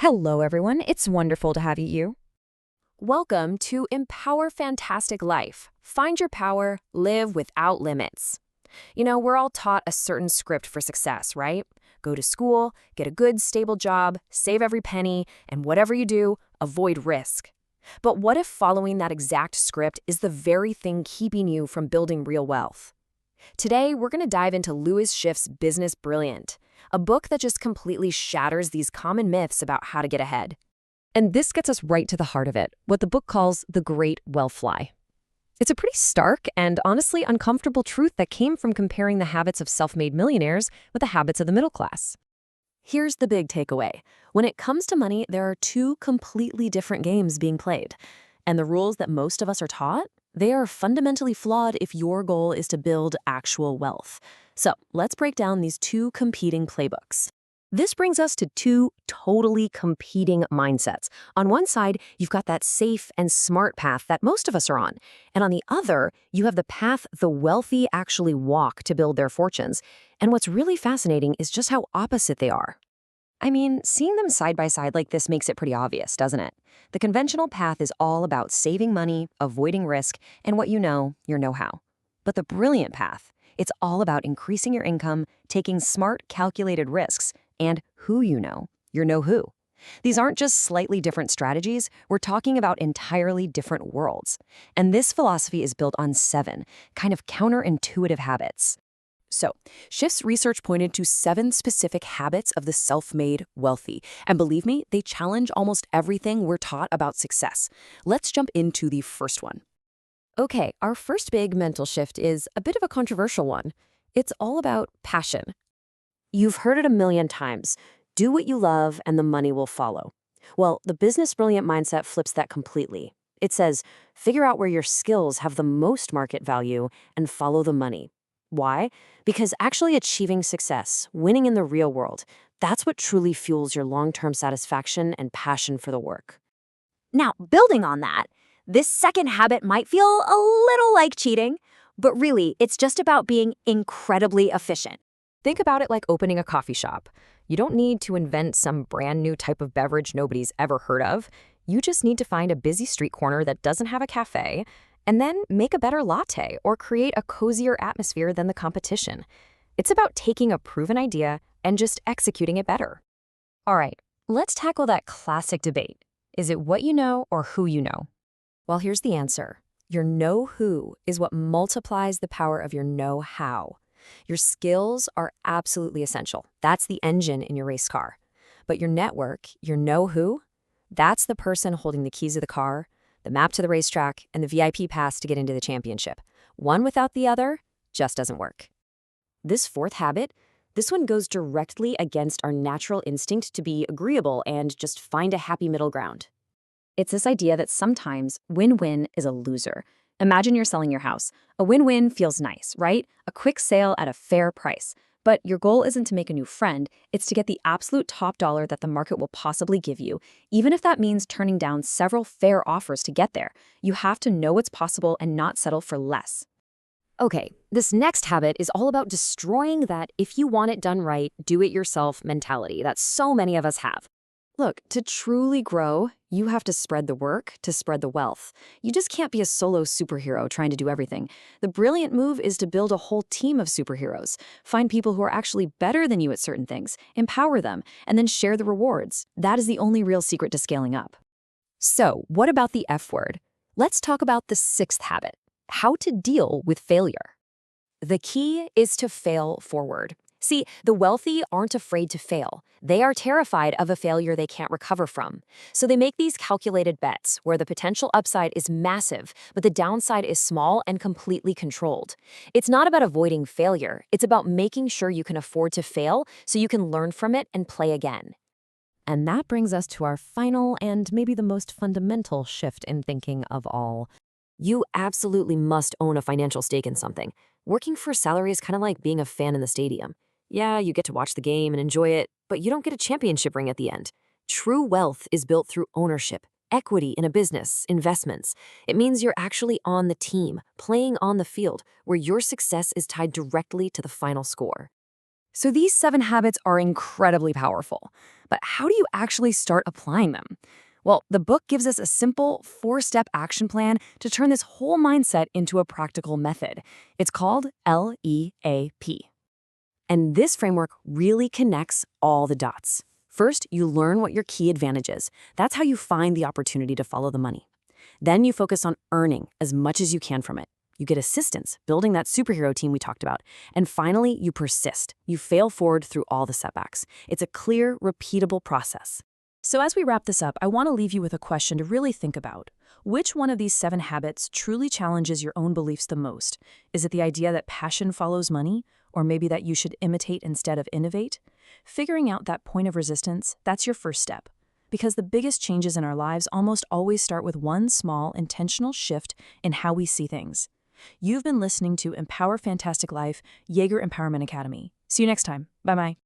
Hello, everyone. It's wonderful to have you. Welcome to Empower Fantastic Life. Find your power, live without limits. We're all taught a certain script for success, right? Go to school, get a good, stable job, save every penny, and whatever you do, avoid risk. But what if following that exact script is the very thing keeping you from building real wealth? Today, we're going to dive into Louis Schiff's Business Brilliant, a book that just completely shatters these common myths about how to get ahead. And this gets us right to the heart of it, what the book calls the Great Wealth Lie. It's a pretty stark and honestly uncomfortable truth that came from comparing the habits of self-made millionaires with the habits of the middle class. Here's the big takeaway. When it comes to money, there are two completely different games being played. And the rules that most of us are taught, they are fundamentally flawed if your goal is to build actual wealth. So let's break down these two competing playbooks. This brings us to two totally competing mindsets. On one side, you've got that safe and smart path that most of us are on. And on the other, you have the path the wealthy actually walk to build their fortunes. And what's really fascinating is just how opposite they are. I mean, seeing them side by side like this makes it pretty obvious, doesn't it? The conventional path is all about saving money, avoiding risk, and what you know, your know-how. But the brilliant path, it's all about increasing your income, taking smart, calculated risks, and who you know, your know-who. These aren't just slightly different strategies, we're talking about entirely different worlds. And this philosophy is built on 7 kind of counterintuitive habits. So, Schiff's research pointed to 7 specific habits of the self-made wealthy. And believe me, they challenge almost everything we're taught about success. Let's jump into the first one. Okay, our first big mental shift is a bit of a controversial one. It's all about passion. You've heard it a million times. Do what you love and the money will follow. Well, the Business Brilliant mindset flips that completely. It says, figure out where your skills have the most market value and follow the money. Why? Because actually achieving success, winning in the real world, that's what truly fuels your long-term satisfaction and passion for the work. Now, building on that, this second habit might feel a little like cheating, but really, it's just about being incredibly efficient. Think about it like opening a coffee shop. You don't need to invent some brand new type of beverage nobody's ever heard of. You just need to find a busy street corner that doesn't have a cafe, and then make a better latte or create a cozier atmosphere than the competition. It's about taking a proven idea and just executing it better. All right, let's tackle that classic debate. Is it what you know or who you know? Well, here's the answer. Your know-who is what multiplies the power of your know-how. Your skills are absolutely essential. That's the engine in your race car. But your network, your know-who, that's the person holding the keys of the car, the map to the racetrack, and the VIP pass to get into the championship. One without the other just doesn't work. This fourth habit, this one goes directly against our natural instinct to be agreeable and just find a happy middle ground. It's this idea that sometimes win-win is a loser. Imagine you're selling your house. A win-win feels nice, right? A quick sale at a fair price. But your goal isn't to make a new friend, it's to get the absolute top dollar that the market will possibly give you, even if that means turning down several fair offers to get there. You have to know what's possible and not settle for less. Okay, this next habit is all about destroying that if you want it done right, do-it-yourself mentality that so many of us have. Look, to truly grow, you have to spread the work to spread the wealth. You just can't be a solo superhero trying to do everything. The brilliant move is to build a whole team of superheroes. Find people who are actually better than you at certain things, empower them, and then share the rewards. That is the only real secret to scaling up. So, what about the F word? Let's talk about the 6th habit, how to deal with failure. The key is to fail forward. See, the wealthy aren't afraid to fail. They are terrified of a failure they can't recover from. So they make these calculated bets where the potential upside is massive, but the downside is small and completely controlled. It's not about avoiding failure. It's about making sure you can afford to fail so you can learn from it and play again. And that brings us to our final and maybe the most fundamental shift in thinking of all. You absolutely must own a financial stake in something. Working for a salary is kind of like being a fan in the stadium. Yeah, you get to watch the game and enjoy it, but you don't get a championship ring at the end. True wealth is built through ownership, equity in a business, investments. It means you're actually on the team, playing on the field, where your success is tied directly to the final score. So these 7 habits are incredibly powerful. But how do you actually start applying them? Well, the book gives us a simple 4-step action plan to turn this whole mindset into a practical method. It's called LEAP. And this framework really connects all the dots. First, you learn what your key advantage is. That's how you find the opportunity to follow the money. Then you focus on earning as much as you can from it. You get assistance, building that superhero team we talked about. And finally, you persist. You fail forward through all the setbacks. It's a clear, repeatable process. So as we wrap this up, I want to leave you with a question to really think about. Which one of these 7 habits truly challenges your own beliefs the most? Is it the idea that passion follows money? Or maybe that you should imitate instead of innovate? Figuring out that point of resistance, that's your first step. Because the biggest changes in our lives almost always start with one small, intentional shift in how we see things. You've been listening to Empower Fantastic Life, Jaeger Empowerment Academy. See you next time. Bye-bye.